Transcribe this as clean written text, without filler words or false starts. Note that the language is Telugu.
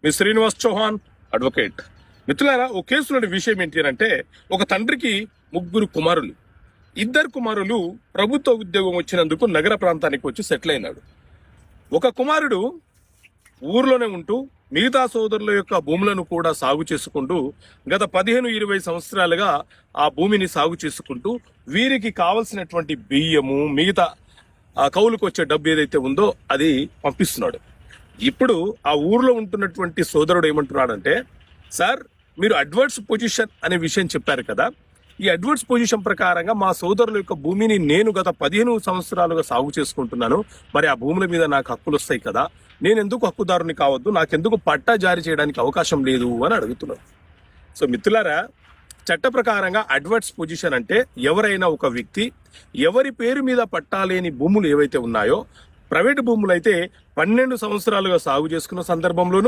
మీ శ్రీనివాస్ చౌహాన్ అడ్వకేట్. మిత్రులారా, ఓ కేసులోని విషయం ఏంటి అంటే, ఒక తండ్రికి 3 కుమారులు. 2 కుమారులు ప్రభుత్వ ఉద్యోగం వచ్చినందుకు నగర ప్రాంతానికి వచ్చి సెటిల్ అయినాడు. ఒక కుమారుడు ఊర్లోనే ఉంటూ మిగతా సోదరుల యొక్క భూములను కూడా సాగు చేసుకుంటూ గత 15-20 సంవత్సరాలుగా ఆ భూమిని సాగు చేసుకుంటూ వీరికి కావలసినటువంటి బియ్యము, మిగతా కౌలుకు వచ్చే డబ్బు ఏదైతే ఉందో అది పంపిస్తున్నాడు. ఇప్పుడు ఆ ఊర్లో ఉంటున్నటువంటి సోదరుడు ఏమంటున్నాడంటే, సార్ మీరు అడ్వర్స్ పొజిషన్ అనే విషయం చెప్పారు కదా, ఈ అడ్వర్స్ పొజిషన్ ప్రకారంగా మా సోదరుల యొక్క భూమిని నేను గత 15 సంవత్సరాలుగా సాగు చేసుకుంటున్నాను, మరి ఆ భూముల మీద నాకు హక్కులు వస్తాయి కదా, నేను ఎందుకు హక్కుదారుని కావద్దు, నాకెందుకు పట్టా జారీ చేయడానికి అవకాశం లేదు అని అడుగుతున్నాను. సో మిత్రులారా, చట్ట ప్రకారంగా అడ్వర్స్ పొజిషన్ అంటే ఎవరైనా ఒక వ్యక్తి ఎవరి పేరు మీద పట్టాలేని భూములు ఏవైతే ఉన్నాయో, ప్రైవేటు భూములు అయితే 12 సంవత్సరాలుగా సాగు చేసుకున్న సందర్భంలోనూ